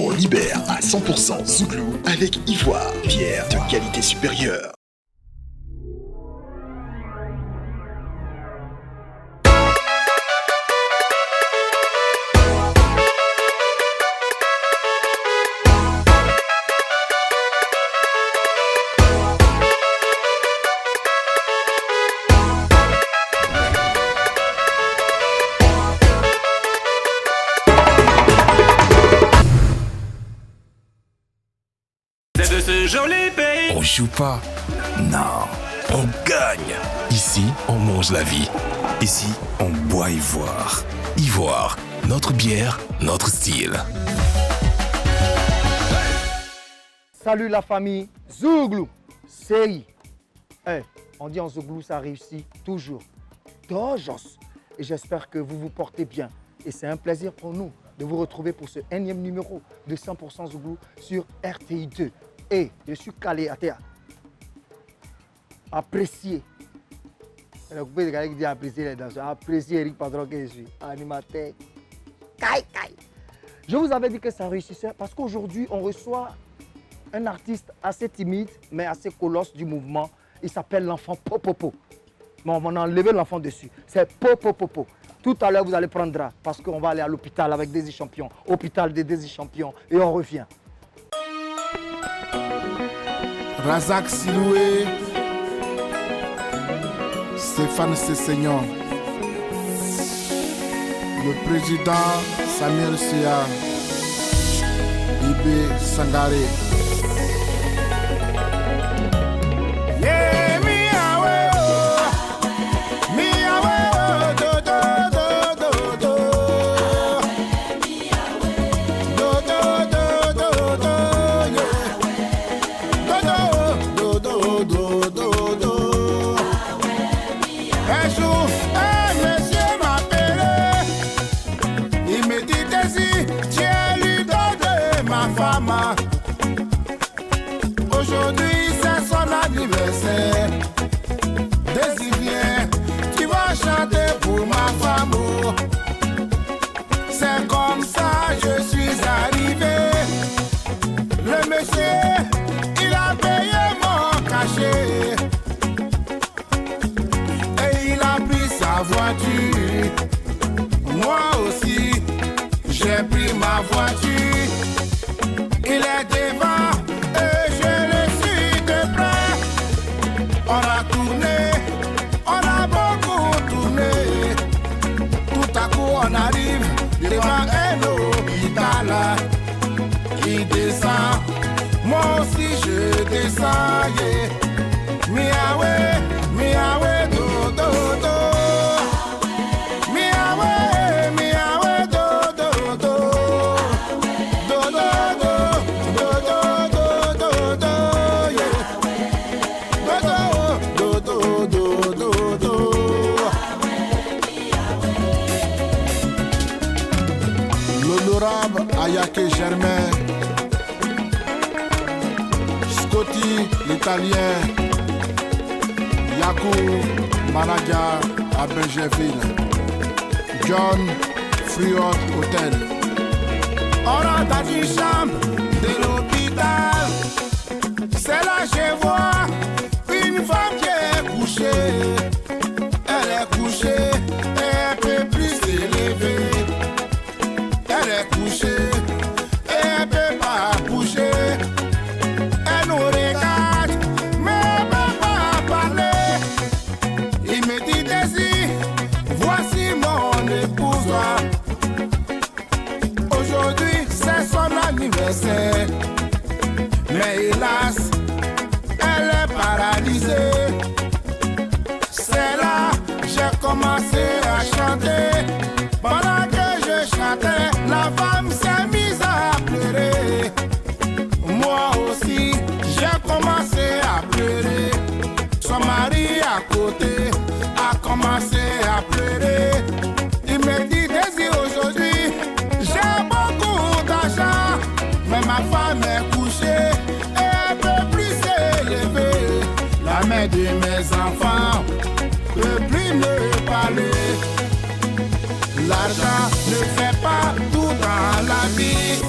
On libère à 100% Zouglou avec Ivoire, bière de qualité supérieure. On joue pas, non, on gagne. Ici, on mange la vie. Ici, on boit Ivoire. Ivoire, notre bière, notre style. Salut la famille, Zouglou, série. On dit en Zouglou, ça réussit toujours. Dojos. Et j'espère que vous vous portez bien. Et c'est un plaisir pour nous de vous retrouver pour ce énième numéro de 100% Zouglou sur RTI 2. Et je suis calé à terre. Apprécier. Le coupé de Calais qui dit apprécier les danseurs. Apprécier Eric Patron que je suis. Animateur. Kai. Je vous avais dit que ça réussissait parce qu'aujourd'hui, on reçoit un artiste assez timide, mais assez colosse du mouvement. Il s'appelle l'enfant Popopo. Bon, on a enlevé l'enfant dessus. C'est Popopo. Tout à l'heure, vous allez prendre parce qu'on va aller à l'hôpital avec Désir Champion. Hôpital des Désir Champion. Et on revient. Razak Siloué, Stéphane Sessignon, le président Samuel Sia, Ibé Sangaré. Aujourd'hui c'est son anniversaire. Désir vient, tu vas chanter pour ma femme. C'est comme ça je suis arrivé. Le monsieur, il a payé mon cachet. Et il a pris sa voiture. Moi aussi, j'ai pris ma voiture. Il est devant et je le suis de près. On a tourné, on a beaucoup tourné. Tout à coup on arrive devant un hôpital. Il descend, moi aussi je descends. Yeah. Miaoué, do, do, do. L'honorable Ayake Germain, Scotty l'Italien, Yakou Managa à Benjerville, John Friot Hotel. On rentre dans une chambre de l'hôpital, c'est là que je vois une femme qui est couchée. Elle est couchée et elle peut plus s'élever. Elle est couchée et elle peut pas bouger. Elle nous regarde mais elle peut pas parler. Il me dit Désir, voici mon épouse. Aujourd'hui c'est son anniversaire. Mais hélas, elle est paralysée. C'est là que j'ai commencé à chanter. Pendant que je chantais, la femme s'est mise à pleurer. Moi aussi, j'ai commencé à pleurer. Son mari à côté a commencé à pleurer. Il me dit Désir, aujourd'hui, j'ai beaucoup d'argent. Mais ma femme est couchée et elle peut plus s'élever. La mère de mes enfants peut plus me parler. L'argent ne fait pas tout dans la vie.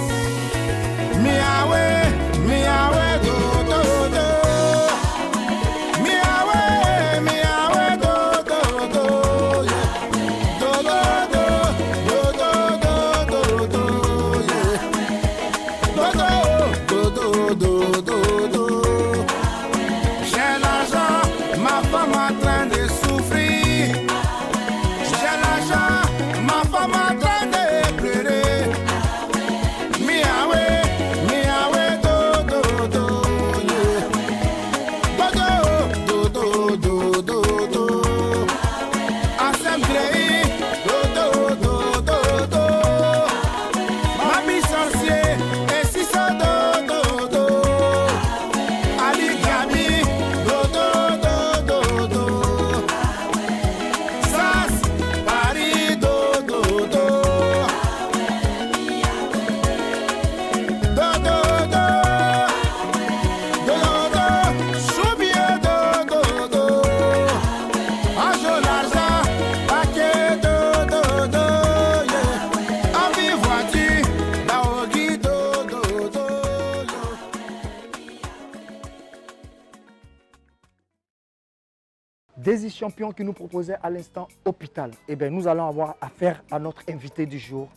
Daisy Champion qui nous proposait à l'instant hôpital. Eh bien, nous allons avoir affaire à notre invité du jour.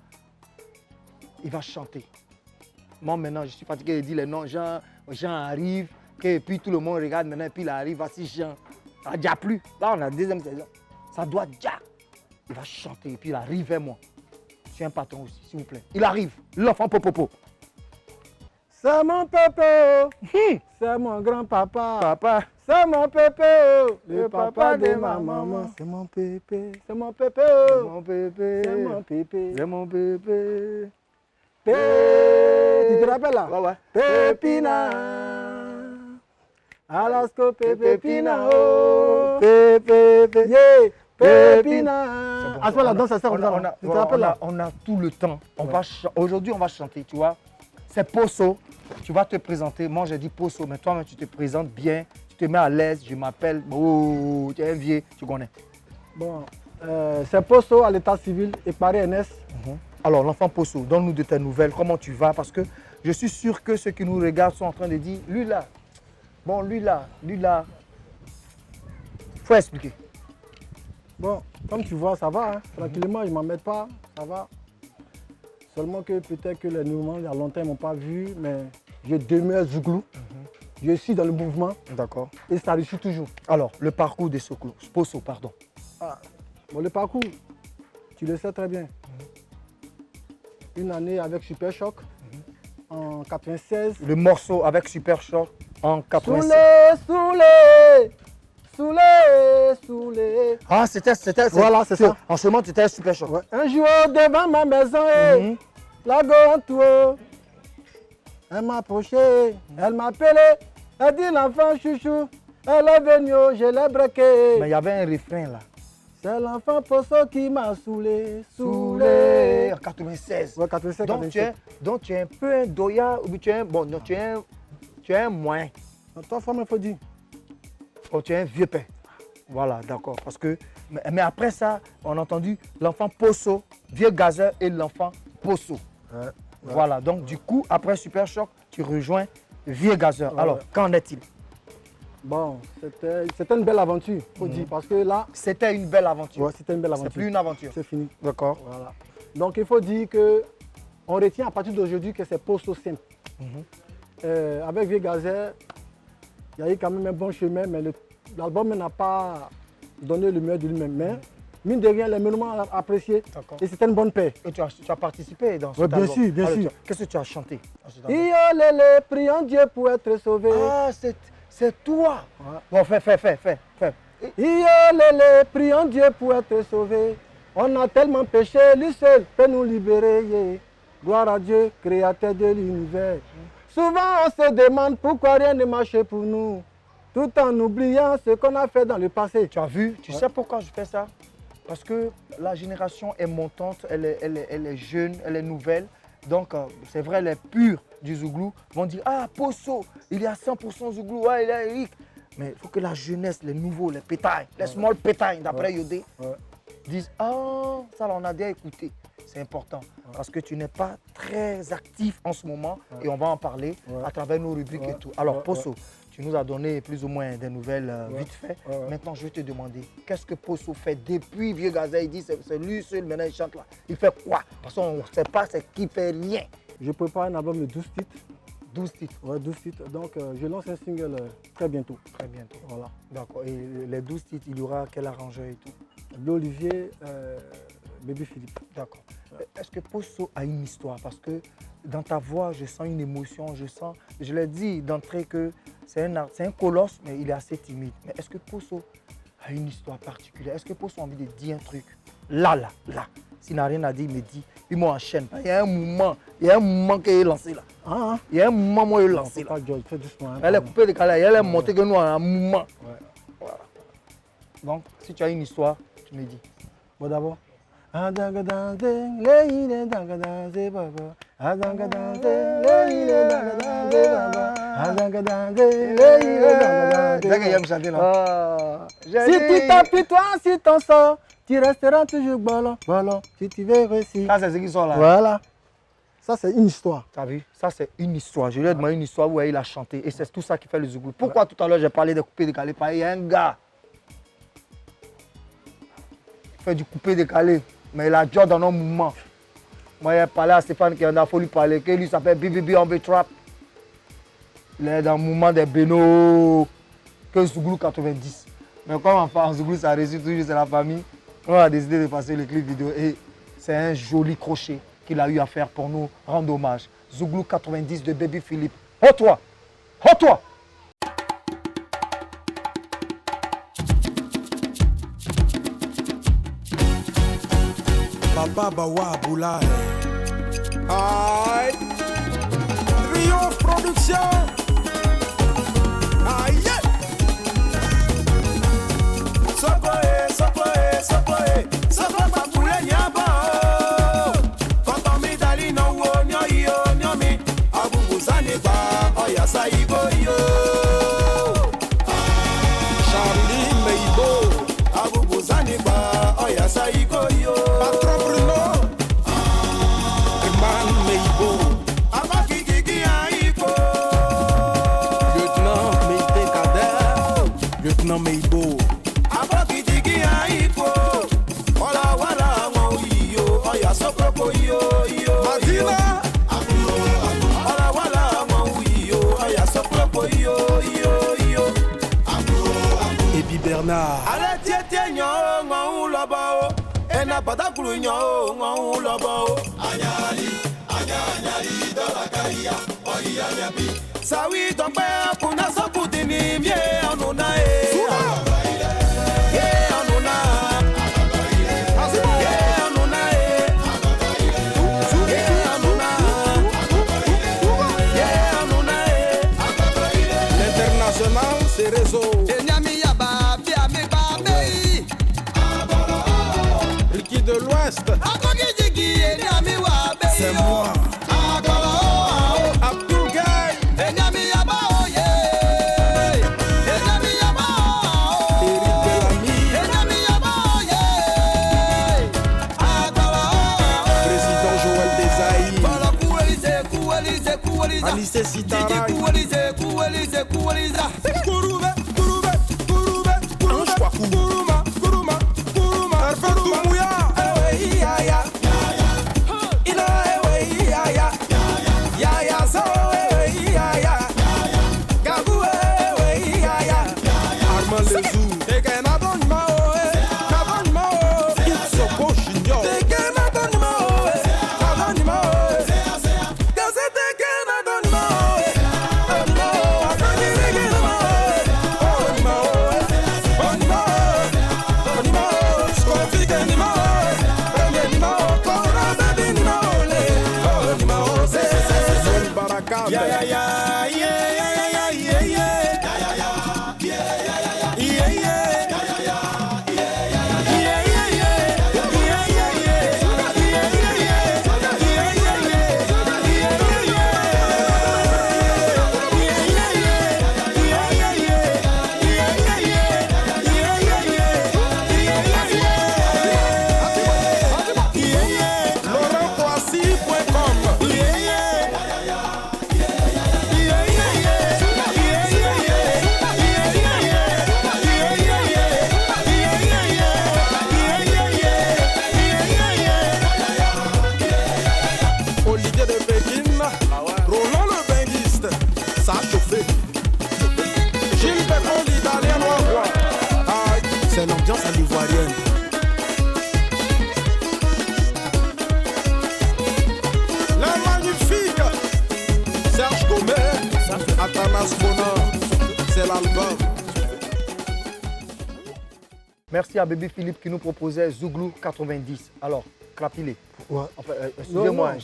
Il va chanter. Moi, maintenant, je suis fatigué de dire les noms. Jean arrive, et puis tout le monde regarde maintenant, et puis il arrive, voici Jean. Ça n'a déjà plus. Là, on a la deuxième saison. Ça doit déjà. Il va chanter, et puis il arrive vers moi. Je suis un patron aussi, s'il vous plaît. Il arrive, l'enfant Popopo. C'est mon pépé, c'est mon grand-papa. Papa, C'est mon pépé, le papa de ma maman. c'est mon pépé. C'est mon pépé, C'est mon pépé. c'est mon pépé. C'est mon pépé. Tu te rappelles là? Ouais, ouais. Pépina, Alasko Pépina, oh. Pépé. Yeah, Pépina. Pépina. C'est bon, À ce moment-là, dans ça, tu te rappelles là? On a tout le temps. Aujourd'hui, on va chanter, tu vois. C'est Poso. Tu vas te présenter. Moi, j'ai dit Poso, mais toi-même, tu te présentes bien. Tu te mets à l'aise. Je m'appelle. Oh, tu es un vieux. Tu connais. Bon, c'est Poso à l'état civil et Paris NS. Alors, l'enfant Poso, donne-nous de tes nouvelles. Comment tu vas? Parce que je suis sûr que ceux qui nous regardent sont en train de dire lui là. Bon, lui là. Faut expliquer. Bon, comme tu vois, ça va, hein. Tranquillement, je ne m'embête pas, ça va. Seulement que peut-être que les mouvements, il y a longtemps, ils ne m'ont pas vu, mais je demeure Zouglou. Je suis dans le mouvement D'accord. et ça réussit toujours. Alors, le parcours de Poso, pardon. Bon, le parcours, tu le sais très bien. Une année avec Super Choc en 96. Le morceau avec Super Choc en 87. Soulé. Ah, c'était. Voilà, c'est ça. En ce moment, tu étais Super Choc. Ouais. Un jour devant ma maison, la gontouo. Elle m'a approché, elle m'a appelé, elle dit l'enfant chouchou, elle est venue, je l'ai braqué. Mais il y avait un refrain là. C'est l'enfant Poso qui m'a saoulé. En 96. Ouais, 87, Donc, 87. tu es un peu un doya ou tu es un. Bon, non, tu es un moyen. Toi, femme, il faut dire. Oh, tu es un vieux père. Voilà, d'accord. Parce que. Mais après ça, on a entendu l'enfant Poso, vieux gazeur et l'enfant Poso. Ouais. Voilà, donc du coup, après Super Choc, tu rejoins vieux gazeur. Alors, qu'en est-il? Bon, c'était une belle aventure, il faut dire, parce que là, C'était une belle aventure. ouais, c'était une belle C'est aventure. plus une aventure. C'est fini. D'accord. Voilà. Donc il faut dire que on retient à partir d'aujourd'hui que c'est Poso simple. Avec Vieux Gazer, il y a eu quand même un bon chemin, mais l'album n'a pas donné le meilleur de lui-même. Mais mine de rien, les monuments ont apprécié et c'était une bonne paix. Et tu as participé dans ce Ouais, bien sûr, bien sûr. Qu'est-ce que tu as chanté dans cet album? Iolele, prions Dieu pour être sauvé. Ah, c'est toi. Ouais. Bon, fais. Iolele, prions Dieu pour être sauvé. On a tellement péché, lui seul peut nous libérer. Yeah. Gloire à Dieu, créateur de l'univers. Souvent on se demande pourquoi rien ne marche pour nous, tout en oubliant ce qu'on a fait dans le passé. Tu as vu? Tu sais pourquoi je fais ça? Parce que la génération est montante, elle est jeune, elle est nouvelle. Donc, c'est vrai, les purs du Zouglou vont dire « Ah, Poso, il est à 100% Zouglou, il est Eric. » Mais il faut que la jeunesse, les nouveaux, les pétailles, les small pétailles, d'après Yodé, disent « Ah, ça, on a déjà écouté. » C'est important parce que tu n'es pas très actif en ce moment et on va en parler à travers nos rubriques et tout. Alors, Poso, tu nous as donné plus ou moins des nouvelles vite fait. Maintenant, je vais te demander, qu'est-ce que Poso fait depuis Vieux Gazer? Il dit c'est lui seul, maintenant il chante là. Il fait quoi? Parce qu'on ne sait pas, c'est qu'il fait rien. Je prépare un album de 12 titres. 12 titres. Ouais, 12 titres. Donc, je lance un single très bientôt. Très bientôt. Voilà. D'accord. Et les 12 titres, il y aura quel arrangeur et tout? L'Olivier, Bébé Philippe. D'accord. Est-ce que Poso a une histoire? Parce que dans ta voix, je sens une émotion, je l'ai dit d'entrée que c'est un colosse, mais il est assez timide. Mais est-ce que Poso a une histoire particulière? Est-ce que Poso a envie de dire un truc? Là. S'il n'a rien à dire, il me dit, il m'enchaîne. Il y a un mouvement qu'il est lancé là. Il y a un mouvement moi, il est lancé là. Fais doucement. Elle est coupée de calais, elle est montée que nous en un mouvement. Voilà. Donc, si tu as une histoire, tu me dis. Bon, d'abord. Si tu t'apitoies sur ton sort, tu resteras toujours ballon. Si tu veux réussir. Ça, c'est ce qui sont là. Voilà. Ça, c'est une histoire. Tu as vu? Ça, c'est une histoire. Je lui ai demandé une histoire où il a chanté. Et c'est tout ça qui fait le Zouglou. Pourquoi tout à l'heure, j'ai parlé de coupé de calé? Il y a un gars. fait du coupé décalé. Mais il a déjà dans nos mouvements. Moi, j'ai parlé à Stéphane qui en a fallu parler, que lui s'appelle BBB on Trap. Il est dans le mouvement des Beno, que Zouglou 90. Mais comme en Zouglou, ça réussit toujours, c'est la famille. On a décidé de passer le clip vidéo et c'est un joli crochet qu'il a eu à faire pour nous rendre hommage. Zouglou 90 de Baby Philippe. Oh-toi! Oh-toi! Papa Bawa Boulaye. Aïe. Triomphe Production. Aïe. Sokoé, sokoé, sokoé. Sokoé Papoulé Nyaba. Quand on met Dali no wo nyo yo nyo mi. Abu Buzani ba oya saibo yo. Charlie Meibo. Abu Buzani ba oya saibo yo. Patron Bruno. Eman Meibo. Abaki Kiki Aiko. Lieutenant Meite Kader. Lieutenant Meibo. Abaki Kiki Aiko. Wala wala mo yo. Oya sokoko yo yo. Madina. Wala wala mo yo. Oya sokoko yo yo yo. Et puis Bernard. Allez tiete nyo ngou lobo. Ena badakulu nyo ngou lobo. Anyali, anyali dola kaya. Oya nyabi. Sawi tombe kuna sokutini mie onuna e. Ye onuna. Ye onuna e. Ye onuna. Ye onuna e. L'international c'est réseau. Ricky de l'Ouest. C'est moi. Abdul Gaye. Eric Bellamy. Président Joël Desailly. Alice Sitara. C'est l'ambiance à l'ivoirienne. La magnifique Serge Gomez, Athanas Bonheur, c'est l'album. Merci à Baby Philippe qui nous proposait Zouglou 90. Alors, Krapilé. Ouais. Enfin, excusez-moi,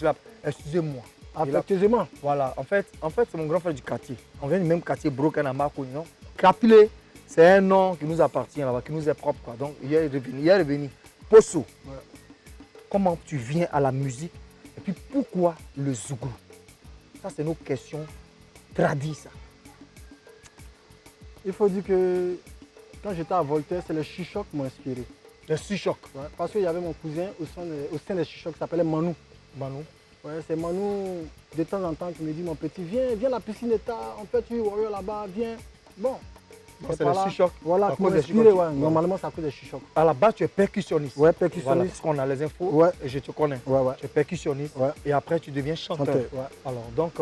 excusez-moi. Effectivement. Voilà, en fait c'est mon grand frère du quartier. On vient du même quartier, Broken à Marcognon. Krapilé, c'est un nom qui nous appartient là-bas, qui nous est propre, quoi. Donc, il est revenu. Posso, ouais. Comment tu viens à la musique et puis pourquoi le Zouglou? Ça, c'est nos questions tradies, ça. Il faut dire que quand j'étais à Voltaire, c'est le chichoc qui m'a inspiré. Le chichoc? Ouais, parce qu'il y avait mon cousin au sein des chichocs qui s'appelait Manu. Manu? Ouais, c'est Manu, de temps en temps, qui me dit, mon petit, viens à la piscine d'état, on peut tuer Warrior là-bas, viens. Bon, C'est le Chic-Choc. Voilà, À qui m'ont cause des inspiré, Chic-Choc. ouais. Normalement, c'est à cause des Chic-Choc. À la base, tu es percussionniste. Ouais, Voilà, percussionniste. parce qu'on a les infos Ouais. et je te connais. Ouais, ouais. Tu es percussionniste Ouais. et après tu deviens chanteur. Chanteur, ouais. Alors, donc,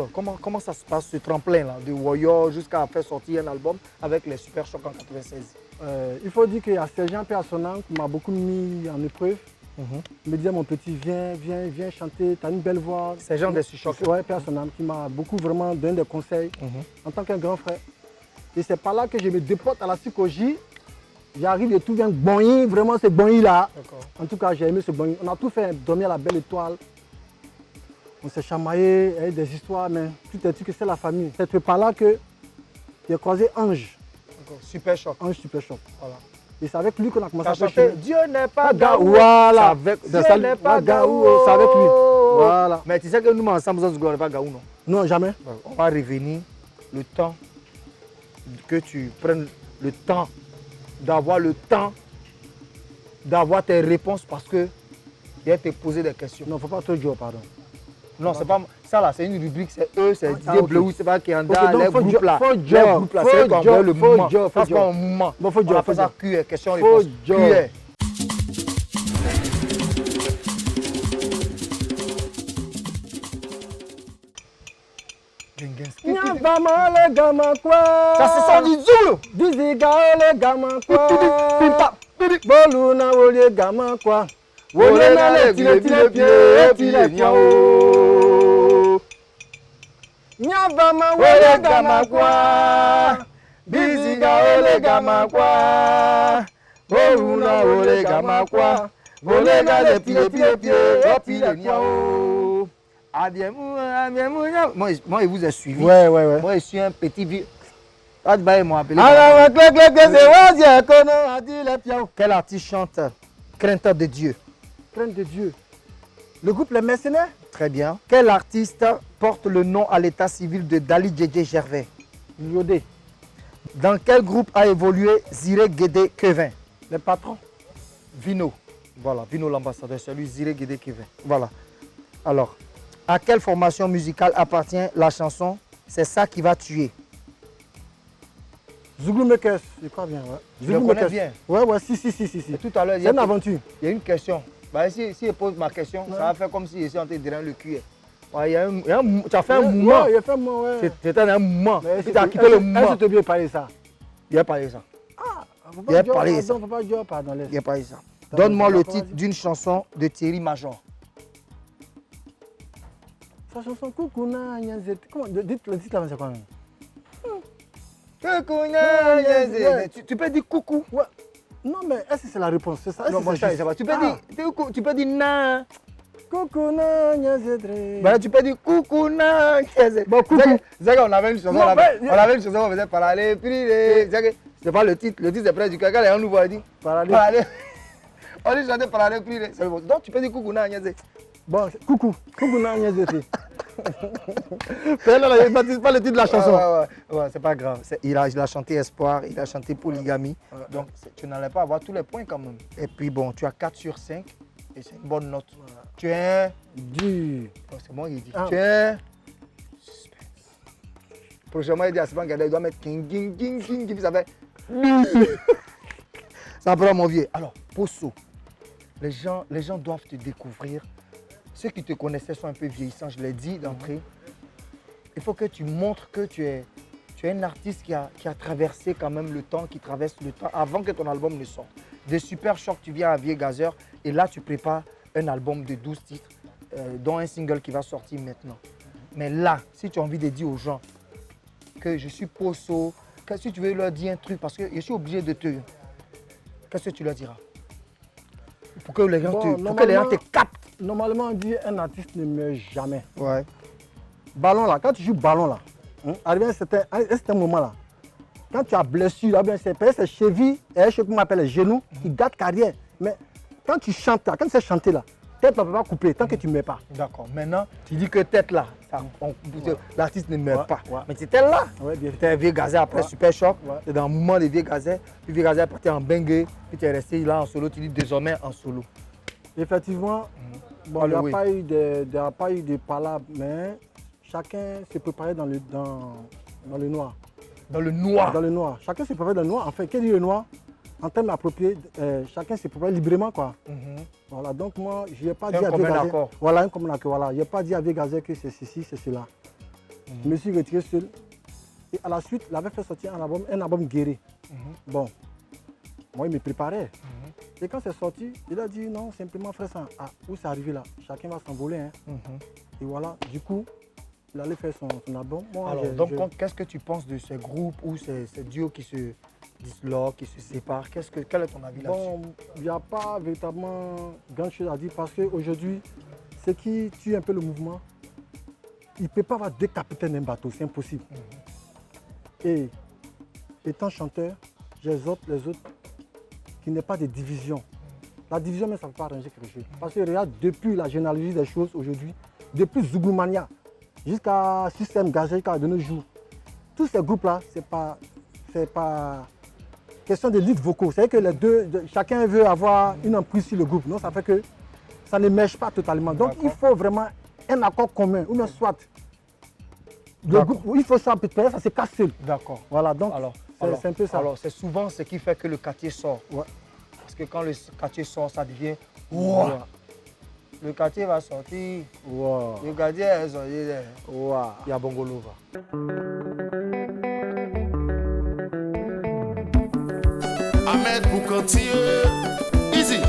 comment ça se passe ce tremplin-là, de Warrior jusqu'à faire sortir un album avec les Super Chocs en 96? Il faut dire qu'il y a Sergent Personnant qui m'a beaucoup mis en épreuve. Il me disait, mon petit, viens chanter, tu as une belle voix. Sergent des Chic-Chocs. Ouais, Personnant, qui m'a beaucoup vraiment donné des conseils en tant qu'un grand frère. Et c'est par là que je me déporte à la psychologie. J'arrive et tout vient bonny, vraiment ce bonny-là. En tout cas, j'ai aimé ce bonny. On a tout fait, dormir à la belle étoile. On s'est chamaillé, il y a eu des histoires, mais tout est dit que c'est la famille. C'est par là que j'ai croisé Ange. Super Choc. Ange Super Choc. Voilà. Et c'est avec lui qu'on a commencé Ça à faire chantait chemin. Dieu n'est pas Gaou. Voilà. Dieu n'est pas Gaou. C'est avec lui. Voilà. Mais tu sais que nous, ensemble, nous ne pas Gaou, non? Non, jamais. On va revenir le temps que tu prennes le temps d'avoir tes réponses parce que il va te poser des questions. Non, il ne faut pas trop dire, pardon. Non, c'est pas ça là, c'est une rubrique, c'est eux, c'est Didier ok. Bleu, c'est pas Kianda, Ok, donc les faut groupes là. faut Les dire, groupes là, faut c'est eux qui ont dire, envoyé le faut mouvement. dire, faut Ça, c'est pas dire. un mouvement. Bon, faut On dire, appelle faut ça dire. QR, question Faut réponse. dire. QR. Nyavama le gama kwa. Ça se sent du Zulu. Diziga le gama kwa. Bolu na wole gama kwa. Wole na le tile tile pio. Nyavama wole gama kwa. Diziga wole gama kwa. Bolu na wole gama kwa. Wole na le tile tile pio. Moi, il vous a suivi. Ouais, ouais, ouais. Moi, je suis un petit vieux. Pas de bail, ils m'ont appelé. Quel artiste chante Crainte de Dieu? Crainte de Dieu. Le groupe Les Mercenaires? Très bien. Quel artiste porte le nom à l'état civil de Dali Djedje Gervais? Yodé. Dans quel groupe a évolué Ziré Guédé Kevin? Les patrons. Vino. Voilà, Vino l'ambassadeur, c'est lui, Ziré Guédé Kevin. Voilà. Alors, à quelle formation musicale appartient la chanson C'est ça qui va tuer? Zouglou Mekes, je crois bien. Ouais. Je le connais bien. Ouais, ouais, si. Et tout à l'heure, C'est une aventure. il y a une question. Bah, si je pose ma question, ça va faire comme si je suis en train de dire le cul. Ouais, tu as fait un mouvement. Ouais, il a fait un mouvement, ouais. C'était un mouvement. Mais Tu as quitté le mouvement. Est-ce que tu bien parler ça? Il a parlé ça. Faut Il a pas dire, parlé pardon, ça. faut pas dire, pardon. laisse. Il a parlé ça. D'accord, Donne-moi le d'accord, titre vas-y. d'une chanson de Thierry Major. Sa chanson Koukouna, Nyanzet. Comment? Dites le titre là, c'est quoi? Tu peux dire coucou. Ouais. Non, mais est-ce que c'est la réponse? C'est ça? Est-ce Non, que moi, c'est ça, juste? ça va. Tu peux dire na. Koukouna, Nyanzet. Bah, tu peux dire coucou na. Bon, coucou. C'est qu'on avait une chanson, Non, on avait une chanson, on faisait parler, c'est pas le titre c'est près du cœur. Quand les gens nous voient, ils disent parler. On dit chanter parler, prier. Donc tu peux dire coucou na. Bon, coucou. Koukouna, Nyanzet. Là, il ne pas le titre de la chanson. Ouais, c'est pas grave. Il a chanté Espoir, il a chanté Polygamie. Donc tu n'allais pas avoir tous les points quand même. Et puis bon, tu as 4 sur 5 et c'est une bonne note. Tu es Dur. c'est moi qui dis. Ah. Tu es prochainement, il dit à Stéphane Gada, il doit mettre king, puis ça fait. Ça prend mon vieux. Alors, Posso, les gens doivent te découvrir. Ceux qui te connaissaient sont un peu vieillissants, je l'ai dit d'entrée. Il faut que tu montres que tu es un artiste qui a traversé quand même le temps, qui traverse le temps avant que ton album ne sorte. Des Super Chocs, tu viens à Vieux Gazeur et là tu prépares un album de 12 titres, dont un single qui va sortir maintenant. Mais là, si tu as envie de dire aux gens que je suis Posso, que si tu veux leur dire un truc, parce que je suis obligé de te... Qu'est-ce que tu leur diras? Pour que les gens, te captent. Normalement, on dit un artiste ne meurt jamais. Ouais. Ballon là, quand tu joues ballon là, arrivé à un certain moment là, quand tu as blessure, là, c'est peut-être ses chevilles et ce qu'on appelle les genoux qui gâtent carrière. Mais quand tu chantes là, quand tu sais chanter là, tête ne peut pas couper tant que tu ne mets pas. D'accord. Maintenant, tu dis que tête là, l'artiste ne meurt pas. Ouais. Mais c'était là. Ouais, bien. Tu es Vieux Gazet après Super Choc. Ouais. Tu es dans le mouvement des Vieux Gazet. Puis Vieux Gazet est parti en bengue. Puis tu es resté là en solo. Tu dis désormais en solo. Effectivement, bon, il n'y a pas eu de palabre, mais chacun s'est préparé dans le noir. Dans le noir. Dans le noir. Chacun se propage dans le noir. En fait, qu'est-ce que le noir? En termes appropriés, chacun se propage librement, quoi. Voilà, donc moi, je n'ai pas dit à Vieux-Gazelle. Voilà, un commun accord. Voilà. Je n'ai pas dit à Vieux-Gazelle que c'est ceci, c'est cela. Je me suis retiré seul. Et à la suite, il avait fait sortir un album guéri. Bon, moi, il me préparait. Et quand c'est sorti, il a dit non, simplement frère, ça, où c'est arrivé là? Chacun va s'envoler. Hein. Et voilà, du coup, il allait faire son album. Moi, alors, donc, qu'est-ce que tu penses de ces groupes ou ces duos qui se disloquent, qui se séparent? Quel est ton avis là-dessus? Bon, il n'y a pas véritablement grand chose à dire parce qu'aujourd'hui, ce qui tue un peu le mouvement, il ne peut pas avoir deux capitaines d'un bateau, c'est impossible. Et étant chanteur, j'exhorte les autres qu'il n'y ait pas de division. La division, mais ça ne peut pas arranger quelque chose. Parce que regarde, depuis la généalogie des choses aujourd'hui, depuis Zouglou-Mania jusqu'à Système Gazé de nos jours, tous ces groupes-là, c'est pas question de lead vocaux. C'est que les deux, chacun veut avoir une emprise sur le groupe. Non, ça fait que ça ne mèche pas totalement. Donc il faut vraiment un accord commun, ou bien soit le groupe, il faut ça, peut-être ça se casse seul. D'accord. Voilà, donc c'est un peu ça. Alors c'est souvent ce qui fait que le quartier sort. Ouais. Parce que quand le quartier sort, ça devient wow. Le quartier va sortir. Wow. Le quartier est sorti. Wow. Il y a Bongolova. Ahmed Boukantier, Easy.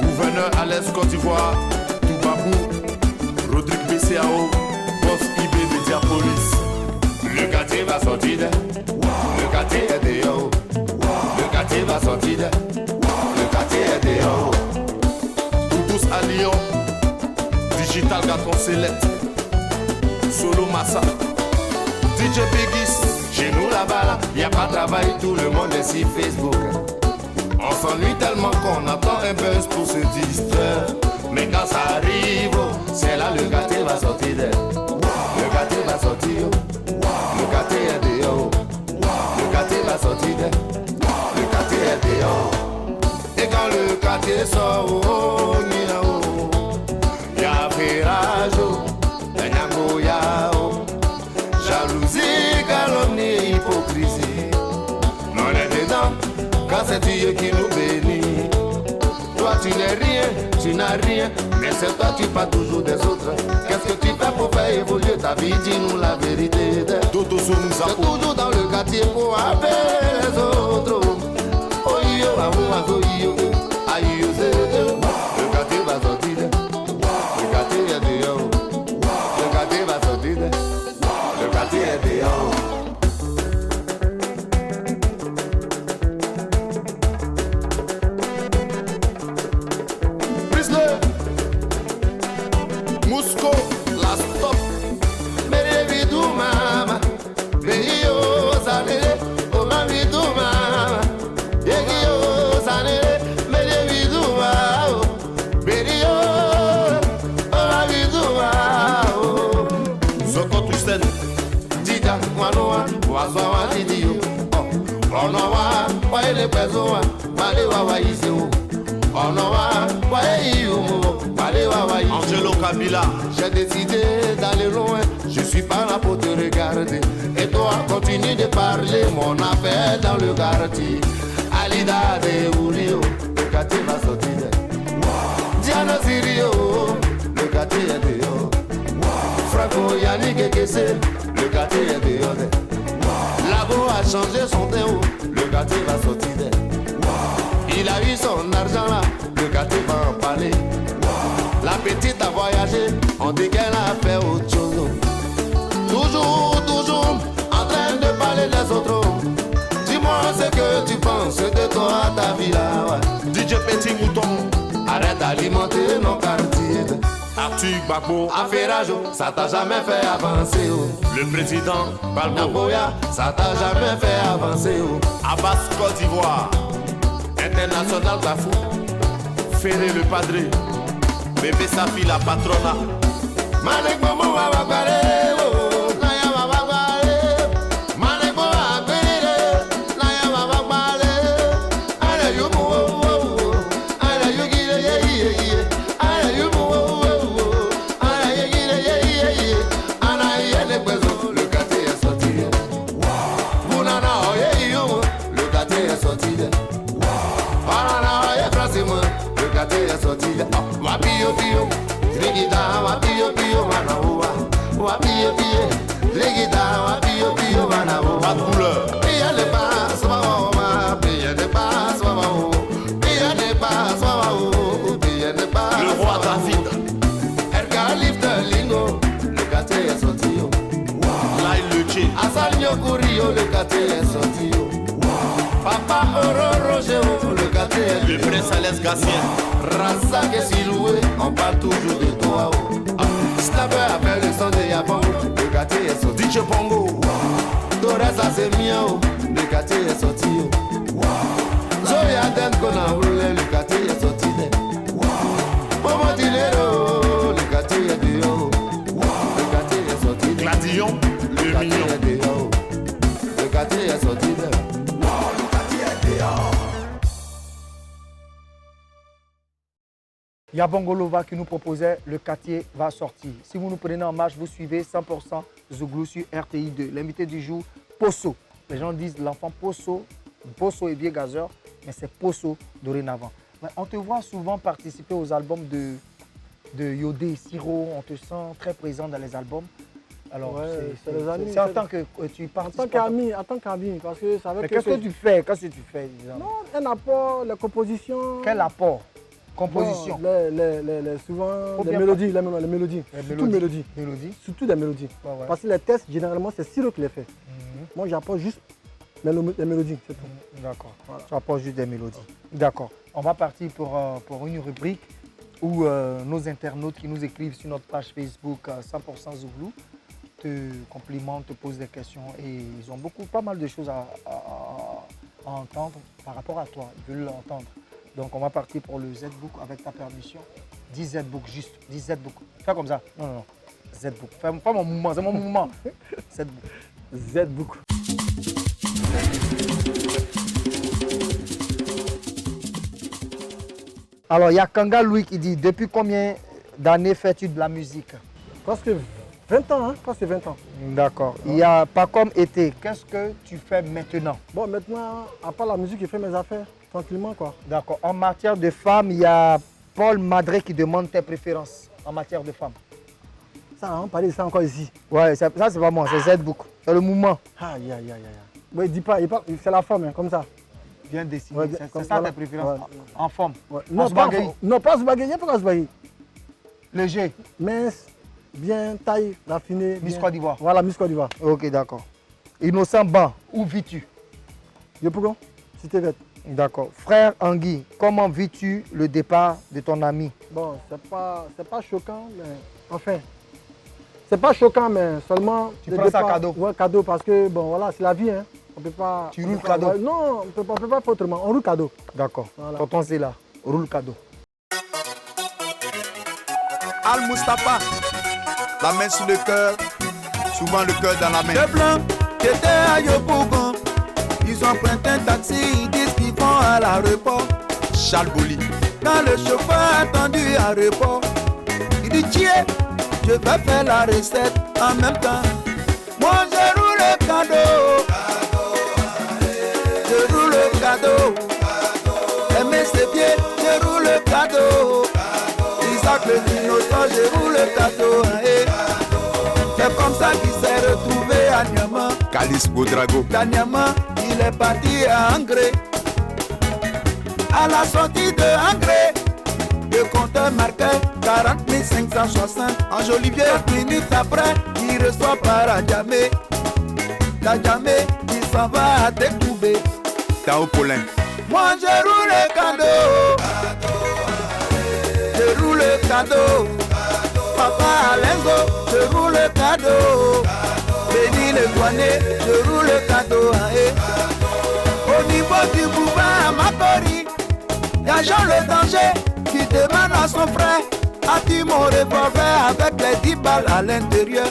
Gouverneur à l'Est Côte d'Ivoire, Toubabou, Rodrigue BCAO, boss IB Mediapolis. Le quartier va sortir, le quartier est dehors. Le quartier va sortir, le quartier est dehors. Tous à Lyon, Digital Gaton Select, Solo Massa, DJ Bigis, chez nous là-bas, y a pas de travail, tout le monde est sur Facebook. On s'ennuie tellement qu'on attend un buzz pour se distraire. Mais quand ça arrive, c'est là le quartier va sortir. Le quartier va sortir, le quartier est dehors. Le quartier va sortir, le quartier est dehors. Et quand le quartier sort, il y a virage, il y a jalousie, calomnie, hypocrisie. On est dedans, quand c'est Dieu qui nous bénit. Toi tu n'es rien, tu n'as rien, mais c'est toi tu parles toujours des autres. Qu'est-ce que tu fais pour faire évoluer ta vie? Dis-nous la vérité. C'est toujours dans le quartier pour appeler les autres. Oh yo, aïe yo, le quartier va sortir. Le quartier est dehors. Le quartier va sortir. Le quartier est dehors. Musco, la stop, mere vidu mama, veio sanere, o ma vidu mama, yegio sanere, mere vidu mama, veio, o ma vidu mama. Soko tusten, dida wanoa, wazawa didio, onowa, wa ele pezoa, malewa wa iseo. Angelo Kabila, j'ai décidé d'aller loin. Je suis pas là pour te regarder. Et toi, continue de parler mon affaire dans le quartier. Alida de Ourio, le quartier va sortir. Diana Sirio, le quartier est dehors. Franco Yannick Kessé, le quartier est dehors. Labo a changé son théo, le quartier va sortir. Il a eu son argent là, le quartier va en parler. La petite a voyagé, on dit qu'elle a fait autre chose. Toujours, en train de parler des autres. Dis-moi ce que tu penses de toi, ta vie là. Ouais. DJ Petit Mouton, arrête d'alimenter nos quartiers. Arthur Gbagbo, Affairage, ça t'a jamais fait avancer. Oh. Le président Balbo, ça t'a jamais fait avancer. Oh. Abbas Côte d'Ivoire. International Bafou, Ferré le padré, bébé Safi la patrona. Manek Momo wa wakare, naya wa wakare. Manek Momo wa wakare, naya wa wakare. Ala yumu ala yugire ye, ala yumu ala yugire ye, ala yele bezo. Le quartier est sorti, les guitares, pio, pio, banao. Pas de couleur. Pia de bas, wawa, pia de bas, wawa, pia de bas, wawa, pia de bas. Le roi David. Erga lift lingo, le quartier est sorti. Là, il le tient. Asalio Curio, le quartier est sorti. Papa Oro Roger, le quartier est Le prince Alès Gassien. Rasa que si loué, on parle toujours de toi. Snapper appelle le son de Yabon, le quartier est sorti. DJ Bongo. Torres c'est mien, le quartier est sorti. Zoya Den Kona roulé, le quartier est sorti. Pomo Dinero, le quartier est dehors. Le quartier est sorti. Gladillon, le quartier mignon. est dehors. Le quartier est sorti. Yabongolova qui nous proposait le quartier va sortir. Si vous nous prenez en marche, vous suivez 100% Zouglou sur RTI 2. L'invité du jour, Posso. Les gens disent l'enfant Posso. Posso est vieux gazeur, mais c'est Posso dorénavant. Mais on te voit souvent participer aux albums de Yodé et Siro. On te sent très présent dans les albums. Alors, Ouais, c'est les amis, c'est en c'est- tant que tu En participes. en tant qu'ami, parce que ça veut Mais dire qu'est-ce que tu fais? Qu'est-ce que tu fais disons? Non, un apport, les compositions. Quel apport? Composition. Bon, souvent, Faut les bien mélodies, les mélodies. Surtout mélodies. Mélodie. Surtout des mélodies. Ouais, ouais. Parce que les tests, généralement, c'est Siro qui les fait. Mhm. Moi, j'apporte juste les mélodies, c'est tout. D'accord. Voilà. Tu apportes juste des mélodies. D'accord. On va partir pour une rubrique où nos internautes qui nous écrivent sur notre page Facebook 100% Zouglou te complimentent, te posent des questions et ils ont pas mal de choses à entendre par rapport à toi. Ils veulent l'entendre. Donc on va partir pour le Z-Book avec ta permission. 10 Z-Book, juste 10 Z-Book. Fais comme ça. Non, non, non. Z-Book. Fais mon mouvement, c'est mon mouvement. Z-Book. Z-Book. Alors, il y a Kanga Louis qui dit, depuis combien d'années fais-tu de la musique? Presque 20 ans, hein, presque 20 ans. D'accord. Il y a pas comme été. Qu'est-ce que tu fais maintenant? Bon, maintenant, à part la musique, je fais mes affaires, tranquillement, quoi. D'accord. En matière de femmes, il y a Paul Madré qui demande tes préférences en matière de femmes. Ça, on parlait de ça encore ici. Ouais, ça c'est pas moi, c'est Z-Book. C'est le mouvement. Aïe, aïe, aïe, aïe. Ouais, il parle, c'est la forme, hein, comme ça. Viens dessiner. Ouais, C'est comme ça voilà. tes préférences Ouais. en forme. Ouais. En Non, sbagay. non, pas se bagayer, pas se bagayer. Léger. Mince, bien taille, raffiné. Miss bien. Côte d'Ivoire. Voilà, Miss Côte d'Ivoire. Ok, d'accord. Innocent Ban, où vis-tu? Je peux quoi? Cité verte. D'accord. Frère Angui, comment vis-tu le départ de ton ami? Bon, c'est pas choquant, mais enfin. C'est pas choquant, mais seulement. Tu le prends ça départ- cadeau? Ouais, cadeau, parce que, bon, voilà, c'est la vie, hein. On peut pas. Tu on roules peut pas- cadeau? ouais, non, on peut pas faire autrement. On roule cadeau. D'accord. Voilà. Tonton c'est là. Roule cadeau. Al Mustafa, la main sur le cœur, souvent le cœur dans la main. Les blancs qui étaient à Yopougon, ils ont pris un taxi, ils disent qu'ils vont à l'aéroport. Charles Boli. Quand le chauffeur a attendu à l'aéroport, il dit tiens, je vais faire la recette en même temps. Moi je roule le cadeau, je roule le cadeau. Aimer c'est bien, je roule le cadeau. Isaac le innocent, je roule le cadeau. C'est comme ça qu'il s'est retrouvé à Niamey. Calice Boudrago. À Niamey, il est parti à Angré. À la sortie de Angré, le compteur marquait 40 560. En Jolivier, 10 minutes après, il reçoit par Adjamé. L'Adjamé, il s'en va à Découbé. Tao Paulin. Moi je roule le cadeau, je roule le cadeau. Papa Alenzo, je roule le cadeau. Béni le douanier, je roule le cadeau. Au niveau du boulevard à Makori, y'a Jean le danger qui demande à son frère: as-tu mon revolver avec les 10 balles à l'intérieur?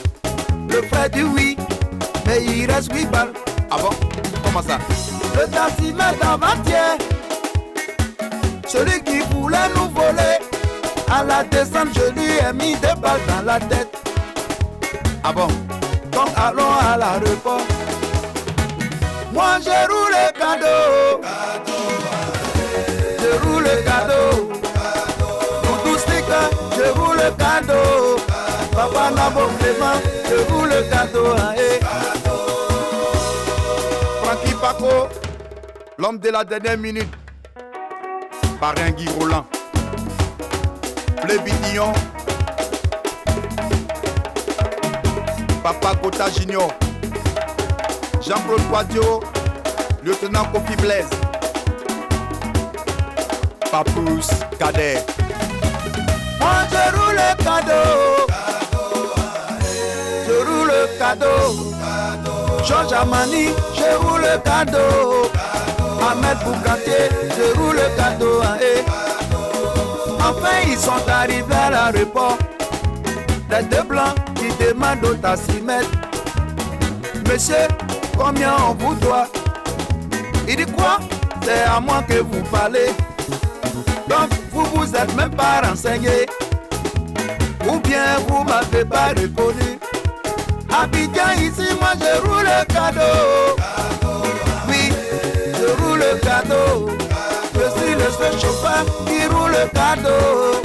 Le frère dit oui, mais il reste 8 balles. Ah bon? Comment ça? Le taximètre avant-hier, celui qui voulait nous voler, à la descente je lui ai mis 2 balles dans la tête. Ah bon? Donc allons à l'aéroport. Moi je roule le cadeau, je roule le cadeau. Pour tout sticker, je roule le cadeau. Papa Nabo Clément, je roule le cadeau. Francky Paco, l'homme de la dernière minute. Parrain Guy Roland. Plébidillon. Papa Kota Junior. Jean-Claude Quadio. Lieutenant Kofi Blaise. Papous Cadet. Moi je roule le cadeau. Je roule le cadeau. Georges Amani, je roule le cadeau. Ahmed Boukatier, je roule le cadeau. Enfin ils sont arrivés à l'aéroport. Les deux blancs qui demandent au taximètre. Monsieur, combien on vous doit? Il dit quoi? C'est à moi que vous parlez. Donc vous vous êtes même pas renseigné. Ou bien vous m'avez pas reconnu. Abidjan ici, moi je roule le cadeau. Oui, je roule le cadeau. Je suis le seul chauffeur qui roule le cadeau.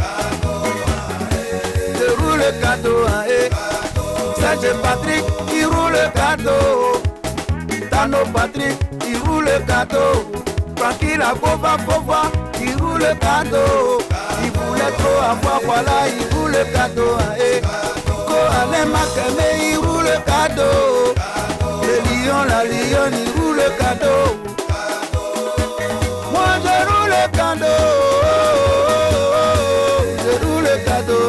Je roule le cadeau. Serge Patrick qui roule le cadeau. Tano Patrick qui roule le cadeau. Francky Lagova, faut voir, il roule le cadeau. Il voulait trop avoir, voilà, il roule le cadeau. Ko Alain Makame, il roule le cadeau. Le lion, la lionne, il roule le cadeau. Moi je roule le cadeau. Je roule le cadeau.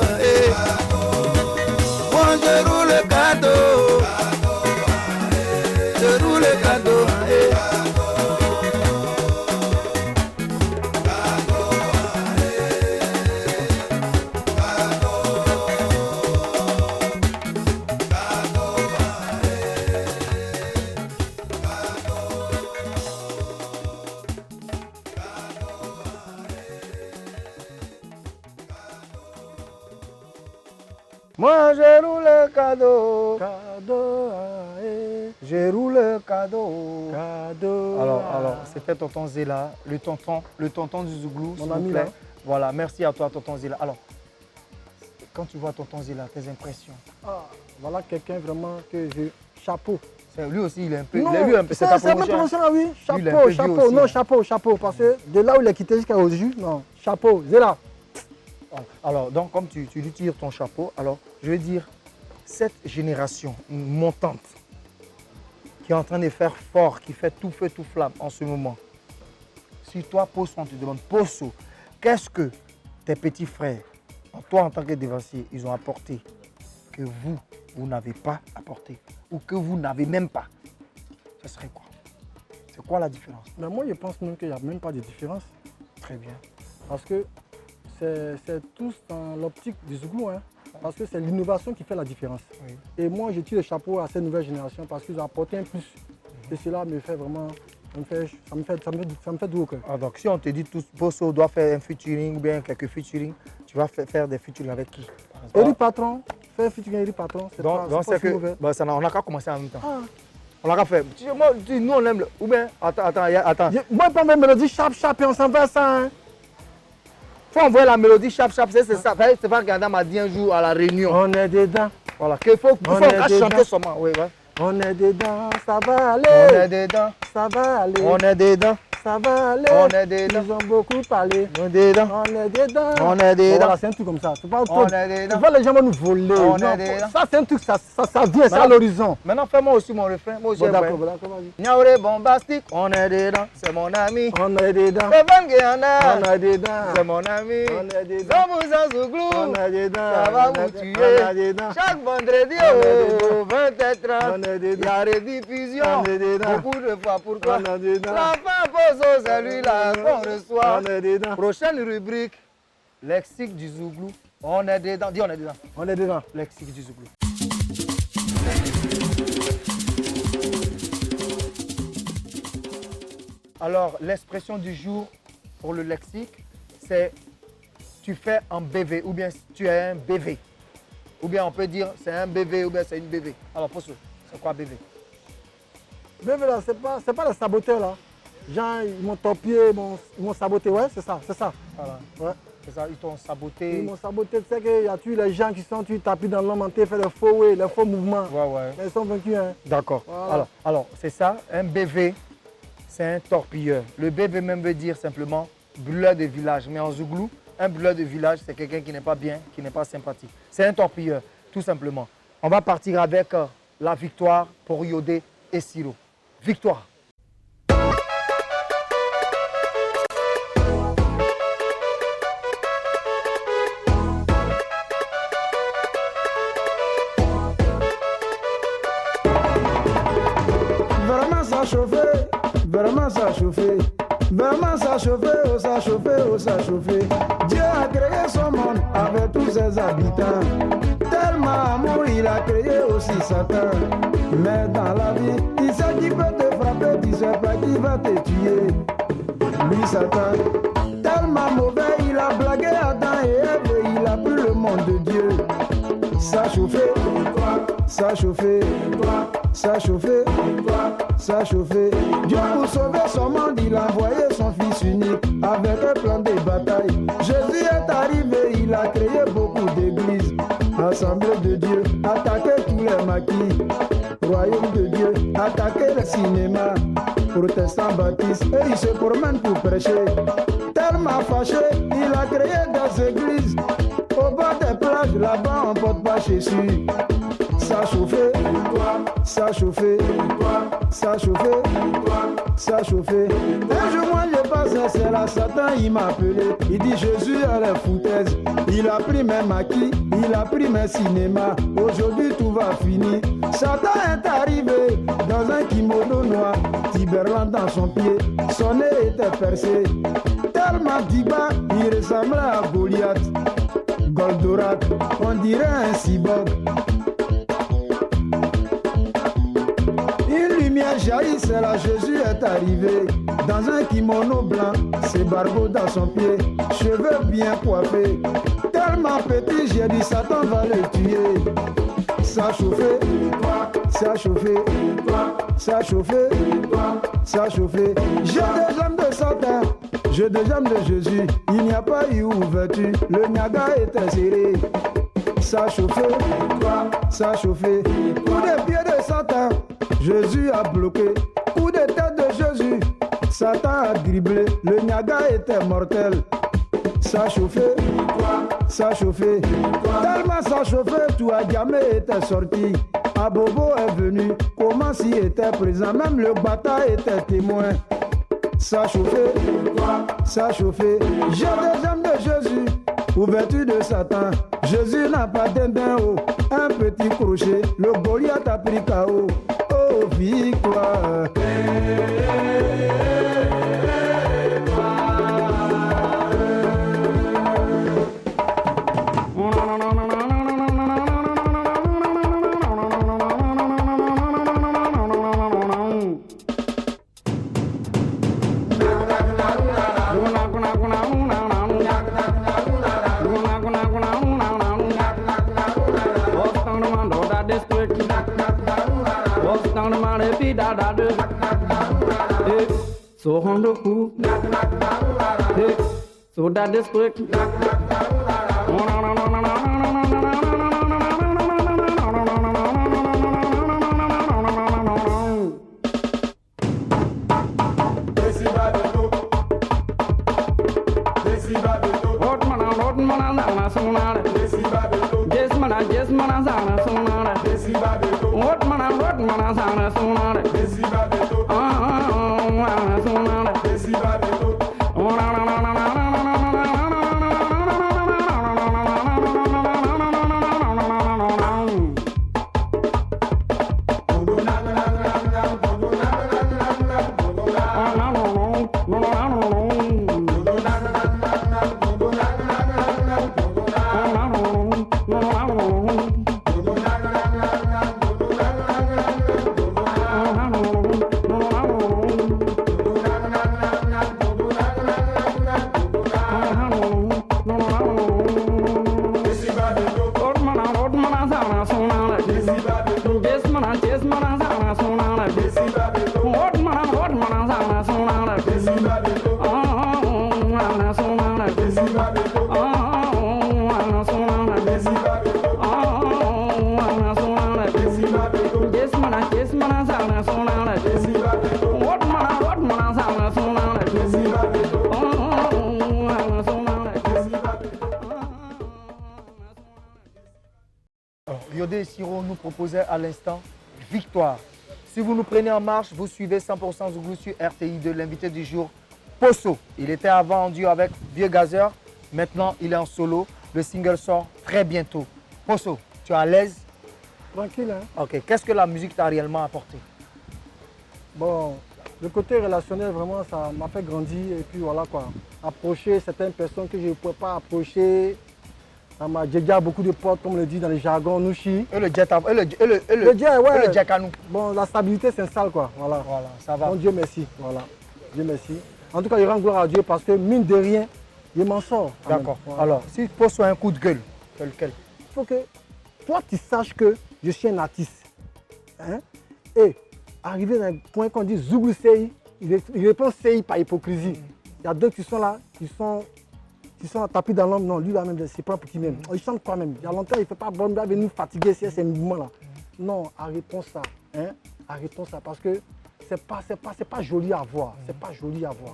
Moi je roule le cadeau. Je roule le cadeau. Moi je roule le cadeau. Cadeau, Je roule le cadeau. cadeau. Alors, c'était tonton Zéla, le tonton du Zouglou, s'il vous ami, plaît. là. Voilà, merci à toi, tonton Zéla. Alors, quand tu vois tonton Zéla, tes impressions? Ah, voilà quelqu'un vraiment que je... Chapeau. Lui aussi, il est un peu... Non, lui, c'est ta promotion. oui. Lui, il est un peu Chapeau, vieux aussi, non, hein. chapeau. Parce que de là où il est quitté jusqu'à aujourd'hui, non, chapeau, Zéla. Alors, donc, comme tu lui tires ton chapeau, alors, je veux dire, cette génération montante qui est en train de faire fort, qui fait tout feu, tout flamme en ce moment, si toi, Posso, on te demande, Posso, qu'est-ce que tes petits frères, toi en tant que dévancier, ils ont apporté que vous n'avez pas apporté ou que vous n'avez même pas, ce serait quoi? C'est quoi la différence? Mais moi, je pense même qu'il n'y a même pas de différence. Très bien. Parce que c'est tous dans l'optique du Zouglou, hein. Parce que c'est l'innovation qui fait la différence. Oui. Et moi, je tire le chapeau à cette nouvelle génération parce qu'ils ont apporté un plus. Et cela me fait vraiment, ça me fait doux au cœur. Ah, donc si on te dit tous, Posso doit faire un featuring ou bien quelques featuring, tu vas faire des featuring avec qui? Eric Patron, faire un featuring Eric Patron, c'est Donc pas c'est si mauvais. que, on n'a qu'à commencer en même temps. Ah. On l'a qu'à faire. Nous on aime le... Ou bien, attends. Moi, je prends ma mélodie chap et on s'en va ça. Hein. Faut envoyer la mélodie chap, c'est ça. C'est pas Ganda m'a dit un jour à la réunion. On est dedans. Voilà, qu'il faut chanter seulement. Oui, ouais. On est dedans, ça va aller. On est dedans. Ça va aller. On est dedans. Ça va aller. On est dedans. Ils ont beaucoup parlé. On est dedans. On est dedans. On est dedans. Voilà, c'est un truc comme ça. C'est pas On trop. est dedans. Tu vois, les gens vont nous voler. On Non, est dedans. ça, c'est un truc, ça vient, c'est à l'horizon. Maintenant, fais-moi aussi mon refrain. Moi aussi, Bon, un d'accord, vrai. vas-y. Niaouré bombastique. On est dedans. C'est mon ami. On est dedans. Evan Guéana. On est dedans. C'est mon ami. On est dedans. Zamouza Zouglou. On est dedans. Ça va On vous est tuer. dedans. Chaque vendredi On est au dedans. 20h30, On est il y dedans. a rediffusion. On est dedans. Beaucoup de fois. Pourquoi? On est dedans. L'enfant Posso, c'est lui-là qu'on reçoit. On est dedans. Prochaine rubrique, lexique du Zouglou. On est dedans. Dis on est dedans. On est dedans. Lexique du Zouglou. Alors, l'expression du jour pour le lexique, c'est tu fais un BV ou bien tu es un BV. Ou bien on peut dire c'est un BV ou bien c'est une BV. Alors, Posso, c'est quoi BV? Bébé là, c'est pas les saboteurs là. Gens, ils m'ont torpillé, ils m'ont saboté, ouais, c'est ça. Voilà. Ouais. C'est ça, ils t'ont saboté. Ils m'ont saboté. Tu sais qu'il y a tous les gens qui sont tapis dans l'homme entier, fait les faux mouvements. Ouais. Mais ils sont vaincus. Hein. D'accord. Voilà. Alors c'est ça, un BV, c'est un torpilleur. Le BV même veut dire simplement brûleur de village. Mais en Zouglou, un brûleur de village, c'est quelqu'un qui n'est pas bien, qui n'est pas sympathique. C'est un torpilleur, tout simplement. On va partir avec la victoire pour Yodé et Siro. Victoire. Vraiment ça chauffait, vraiment ça chauffait. Vraiment ça chauffait, oh ça chauffait, oh ça chauffait. Dieu a créé son monde avec tous ses habitants. Tellement amour il a créé aussi Satan. Mais dans la vie, il sait qui peut te frapper, il sait pas qui va te tuer. Lui Satan, tellement mauvais, il a blagué Adam et Ève et il a pris le monde de Dieu. Ça chauffait, ça chauffait, ça chauffait, ça chauffait. Dieu pour sauver son monde, il a envoyé son fils unique avec un plan de bataille. Jésus est arrivé, il a créé beaucoup d'églises. Assemblée de Dieu, attaquer tous les maquis. Royaume de Dieu, attaquer le cinéma. Protestants baptistes, et il se promène pour prêcher. Tellement fâché, il a créé des églises. Au bord des plages, là-bas on porte pas Jésus. Ça chauffait, ça chauffait, ça chauffait, ça chauffait. Un jour moi je passais, c'est là Satan il m'a appelé. Il dit Jésus a les foutaises. Il a pris mes maquis, il a pris mes cinémas. Aujourd'hui tout va finir. Satan est arrivé dans un kimono noir, Tiberland dans son pied, son nez était percé. Tellement diba, il ressemblait à Goliath. Goldorak, on dirait un cyborg. Une lumière jaillit, c'est là Jésus est arrivé. Dans un kimono blanc, ses barbeaux dans son pied, cheveux bien coiffés. Tellement petit, j'ai dit Satan va le tuer. Ça chauffait, ça chauffait, ça chauffait, ça chauffait. J'ai des jambes de Satan, j'ai des jambes de Jésus. Il n'y a pas eu ouverture, le Niagara était serré. Ça chauffait, ça chauffait. Coup de pied de Satan, Jésus a bloqué. Coup de tête de Jésus, Satan a dribblé. Le Niagara était mortel. Ça chauffait, ça chauffait. Tellement ça chauffait, tout a jamais été sorti. Abobo est venu, comment s'y était présent, même le bataille était témoin. Ça chauffait, ça chauffait. J'ai des jambes de Jésus, ouverture de Satan. Jésus n'a pas d'indin haut, un petit crochet, le Goliath a pris KO. Oh victoire. So on the hoop, so that is quick. Yodé Siro nous proposait à l'instant Victoire. Si vous nous prenez en marche, vous suivez 100% Zouglou sur RTI2, l'invité du jour, Poso. Il était avant en duo avec Vieux Gazeur, maintenant il est en solo. Le single sort très bientôt. Poso, tu es à l'aise? Tranquille, hein? Ok, qu'est-ce que la musique t'a réellement apporté? Bon, le côté relationnel, vraiment, ça m'a fait grandir. Et puis voilà quoi, approcher certaines personnes que je ne pouvais pas approcher. Ça m'a déjà beaucoup de portes, comme on le dit dans le jargon, Nouchi. Et le jet, Le jet, ouais. Et le jet à nous. Bon, la stabilité s'installe quoi, voilà. Voilà, ça va. Bon, Dieu merci, voilà. Dieu merci. En tout cas, je rends gloire à Dieu parce que mine de rien, je m'en sors. D'accord. Voilà. Alors, si Poso a un coup de gueule, quel? Il faut que toi, tu saches que je suis un artiste. Hein? Et arrivé dans un point qu'on dit Zouglou CI, il répond CI par hypocrisie. Il y a d'autres qui sont là, qui sont tapis dans l'ombre. Non, lui là même, c'est pas pour qui même. Il chante quoi même? Il y a longtemps, il ne fait pas bon, il va venir nous fatiguer sur ces mouvements-là. Non, arrêtons ça. Hein? Arrêtons ça parce que c'est pas joli à voir. C'est pas joli à voir.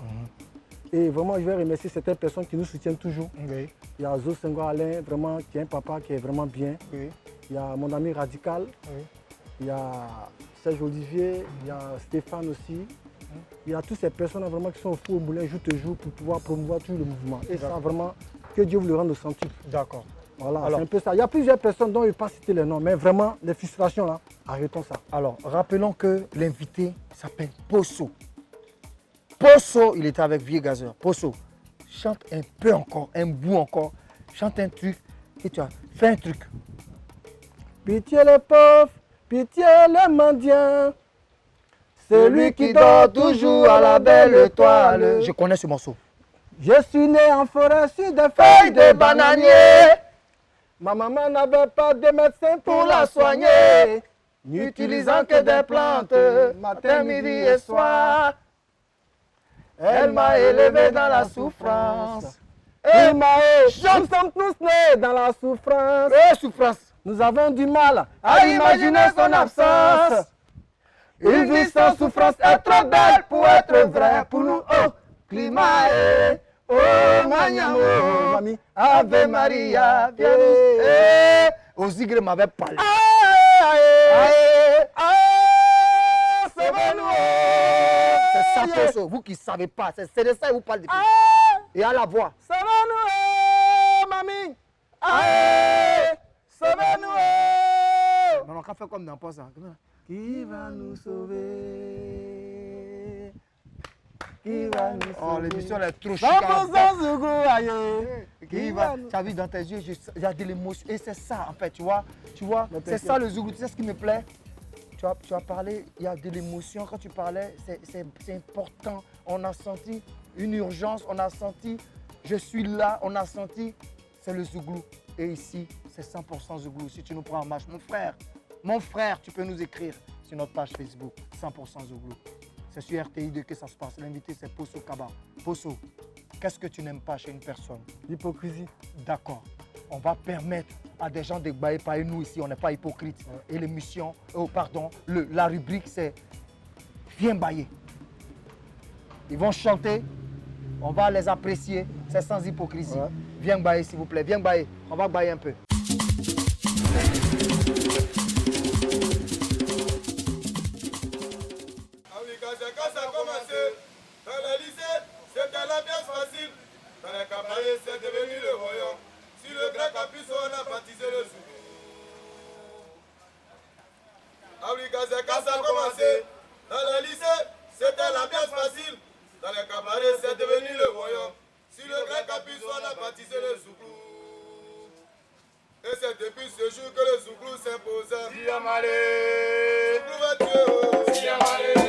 Et vraiment, je vais remercier certaines personnes qui nous soutiennent toujours. Oui. Il y a Zo Senghor Alain, vraiment, qui est un papa qui est vraiment bien. Oui. Il y a mon ami Radical. Oui. Il y a Serge Olivier. Il y a Stéphane aussi. Il y a toutes ces personnes vraiment qui sont au four au moulin jour te jour pour pouvoir promouvoir tout le mouvement. Et ça, vraiment, que Dieu vous le rende au centuple. D'accord. Voilà, Alors, c'est un peu ça. Il y a plusieurs personnes dont je ne vais pas citer les noms, mais vraiment, les frustrations là, arrêtons ça. Alors, rappelons que l'invité s'appelle Poso. Poso, il était avec Vieux Gazeur. Poso, chante un peu encore, un bout encore. Chante un truc et tu as fait un truc. Pitié les pauvres, pitié les mendiants. Celui qui dort toujours à la belle étoile. Je connais ce morceau. Je suis né en forêt sur des Feuille de bananier, Ma maman n'avait pas de médecin pour la soigner, n'utilisant que des plantes, matin, midi et soir. Elle m'a élevé dans la souffrance. Et nous sommes tous nés dans la souffrance. Souffrance. Nous avons du mal À imaginer son absence. Une vie sans souffrance est trop belle pour être vraie. Pour nous, oh, climat est, oh, Magnamo, Mamie. Ave Maria, bienvenue. Ozigre m'avait parlé. C'est ça, Poso. Vous qui ne savez pas, c'est de ça que vous parlez depuis. Et à la voix. Sauve-nous, mamie. Non, on va faire comme dans ça. Qui va nous sauver? Qui va nous sauver? Oh, l'émission est trop Dans chiante. ton Zouglou, aïe. Qui va, tu as vu dans tes yeux, il y a de l'émotion. Et c'est ça, en fait, tu vois, c'est ça le Zouglou. Tu sais ce qui me plaît? Tu as parlé, il y a de l'émotion. Quand tu parlais, c'est important. On a senti une urgence, on a senti, je suis là, on a senti, c'est le Zouglou. Et ici, c'est 100% Zouglou. Si tu nous prends en marche, mon frère, tu peux nous écrire sur notre page Facebook, 100% Zouglou. C'est sur RTI2 que ça se passe. L'invité, c'est Poso Kaba. Poso, qu'est-ce que tu n'aimes pas chez une personne? L'hypocrisie. D'accord. On va permettre à des gens de bailler par nous ici, on n'est pas hypocrite. Et l'émission, la rubrique, c'est Viens bailler. Ils vont chanter, on va les apprécier, c'est sans hypocrisie. Ouais. Viens bailler, s'il vous plaît, viens bailler. On va bailler un peu. Quand ça a commencé, dans le lycée, c'était l'ambiance facile. Dans les cabarets, c'est devenu le royaume. Sur le grand campus, on a baptisé le Zouglou. Quand ça a commencé, dans le lycée, c'était l'ambiance facile. Dans les cabarets, c'est devenu le royaume. Sur le grand campus, on a baptisé le Zouglou. Et c'est depuis ce jour que le Zouglou s'impose. Siamale, Zouglou va tuer, Siamale.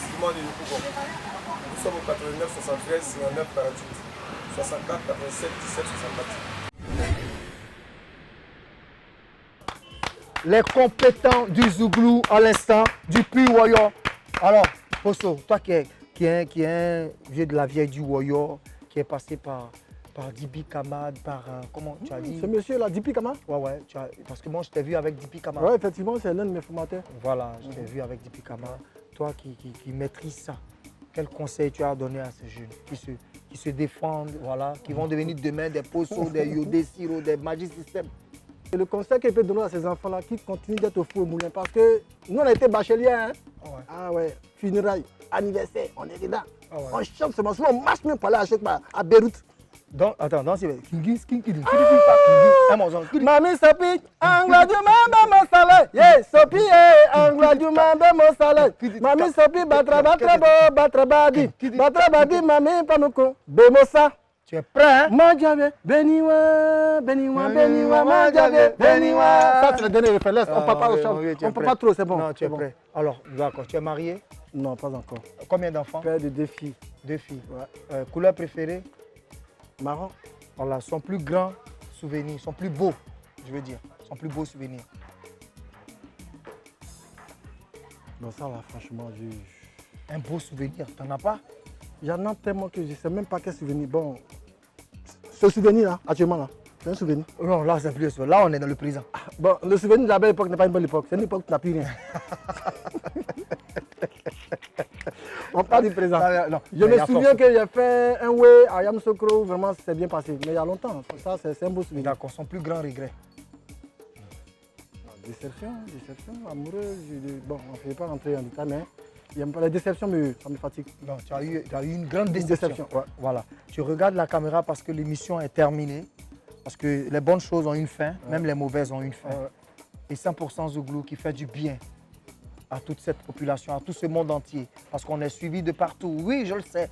instruments de Yopougon. Nous sommes au 89 73 59 48 64 87 17 64. Les compétents du Zouglou à l'instant, du pur Woyo. Alors, Poso, toi qui est un vieux de la vieille du Woyo, qui est passé par Dipi Kamad, par comment tu as dit? Ce monsieur là, Dipi Kamad? Ouais, parce que moi je t'ai vu avec Dipi Kamad. Oui, effectivement, c'est l'un de mes formateurs. Voilà, je t'ai vu avec Dipi Kamad. Toi qui maîtrises ça, quel conseil tu as donné à ces jeunes qui se défendent, voilà, qui vont devenir demain des Poso, des Yodé, Siro, des Magic System? Et le conseil qu'il peut donner à ces enfants-là qui continuent d'être au four au moulin, parce que nous on a été bacheliers, hein? Ouais. Ah ouais, funérailles, anniversaire, on est dedans. Ah ouais. On chante ce morceau, on marche même pour aller à chaque part, à Beyrouth. Donc, attends, c'est Mami Sopi, Angla du Mamba Mosale, yeah, Sopi, Angla du Mamba Mosale. Mami Sopi, Batra Badi, Mami Panuko, Bemosa. Tu es prêt, hein? Manjave, Beniwa, Manjave, Beniwa. Ça, c'est le dernier référence, on ne parle pas au chant, on ne parle pas trop, c'est bon. Non, tu es prêt. Alors, d'accord, tu es marié? Non, pas encore. Combien d'enfants? Père de 2 filles. 2 filles. Ouais. Couleur préférée? Marron. Voilà, son plus grand souvenir, son plus beau, je veux dire, son plus beau souvenir. Non, ça là, franchement, Un beau souvenir, t'en as pas? Il y en a tellement que je ne sais même pas quel souvenir. Bon, ce souvenir là, actuellement là, c'est un souvenir. Non, là c'est plus le souvenir. Là on est dans le présent. Bon, le souvenir de la belle époque n'est pas une bonne époque. C'est une époque où tu n'as plus rien. On parle du présent. Non, je me souviens que j'ai fait un way à Yamoussoukro, vraiment c'est bien passé. Mais il y a longtemps, ça c'est un beau souvenir. D'accord, son plus grand regret? Déception, amoureuse. Bon, on ne fait pas rentrer en détail, mais la déception, ça me fatigue. Non, tu as eu une grande déception. Ouais. Voilà. Tu regardes la caméra parce que l'émission est terminée. Parce que les bonnes choses ont une fin, même les mauvaises ont une fin. Et 100% Zouglou qui fait du bien à toute cette population, à tout ce monde entier. Parce qu'on est suivi de partout. Oui, je le sais.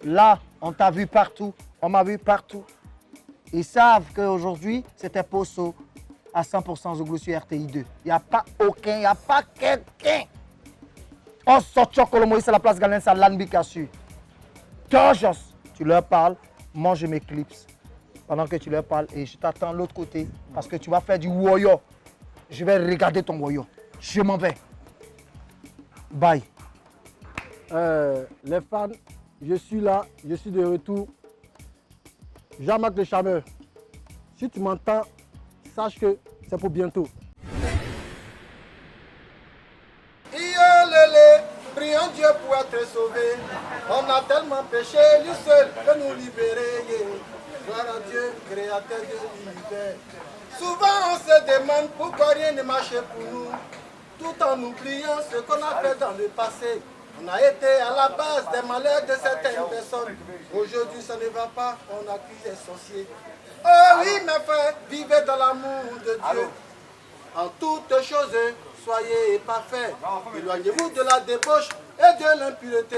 Là, on t'a vu partout. On m'a vu partout. Ils savent qu'aujourd'hui, c'était Poso à 100% Zouglou sur RTI 2. Il n'y a pas aucun, il n'y a pas quelqu'un. On sort Chokolomoïs à la place Galen, ça l'anbikassu. Toujours, tu leur parles, moi je m'éclipse. Pendant que tu leur parles et je t'attends de l'autre côté parce que tu vas faire du woyo. Je vais regarder ton woyo. Je m'en vais. Bye. Les fans, je suis là, je suis de retour. Jean-Marc le Charmeur, si tu m'entends, sache que c'est pour bientôt. Prions Dieu pour être sauvé. On a tellement péché, lui seul peut nous libérer. Gloire à Dieu, créateur de l'univers. Souvent on se demande pourquoi rien ne marche pour nous, tout en oubliant ce qu'on a fait dans le passé. On a été à la base des malheurs de certaines personnes. Aujourd'hui ça ne va pas, on accuse les sorciers. Oh oui mes frères, vivez dans l'amour de Dieu. En toutes choses, soyez parfaits. Éloignez-vous de la débauche et de l'impureté.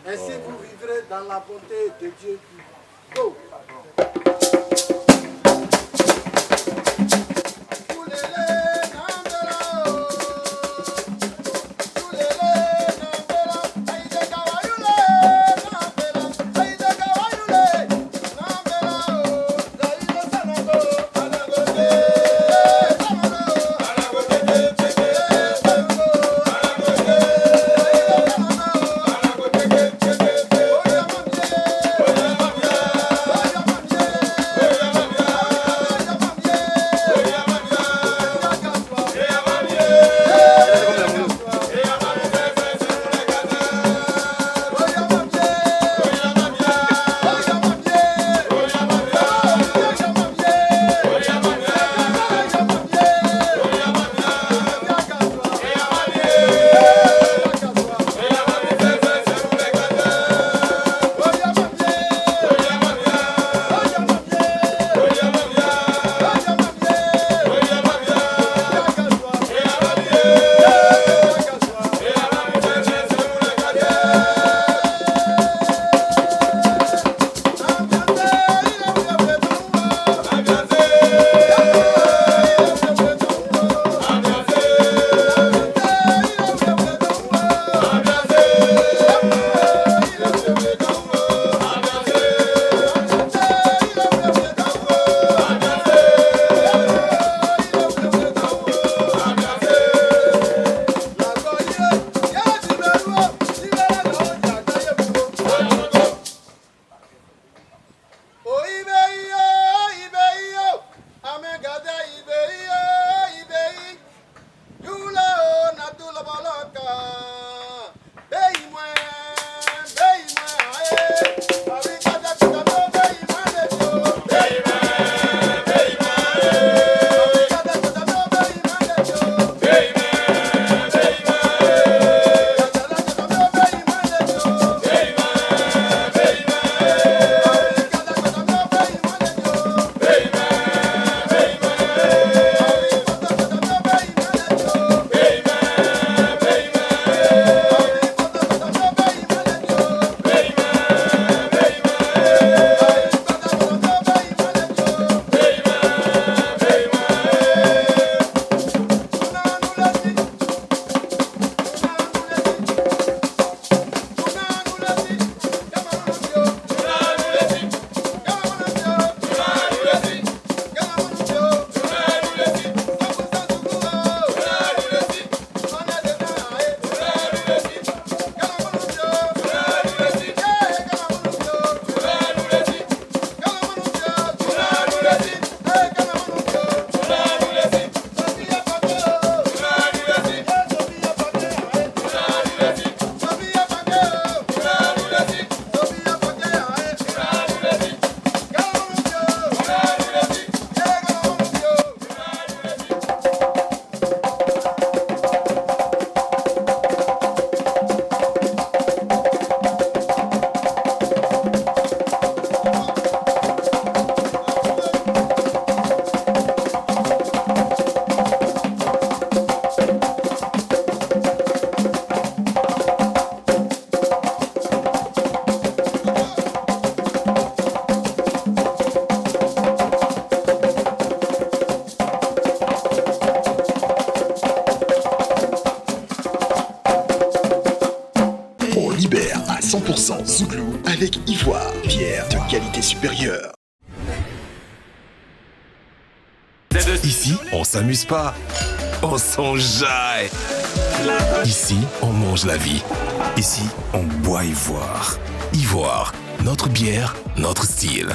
Ainsi vous vivrez dans la bonté de Dieu. Go. 100% Zouglou avec Ivoire, bière de qualité supérieure. Ici, on s'amuse pas, on s'enjaille. Ici, on mange la vie. Ici, on boit Ivoire. Ivoire, notre bière, notre style.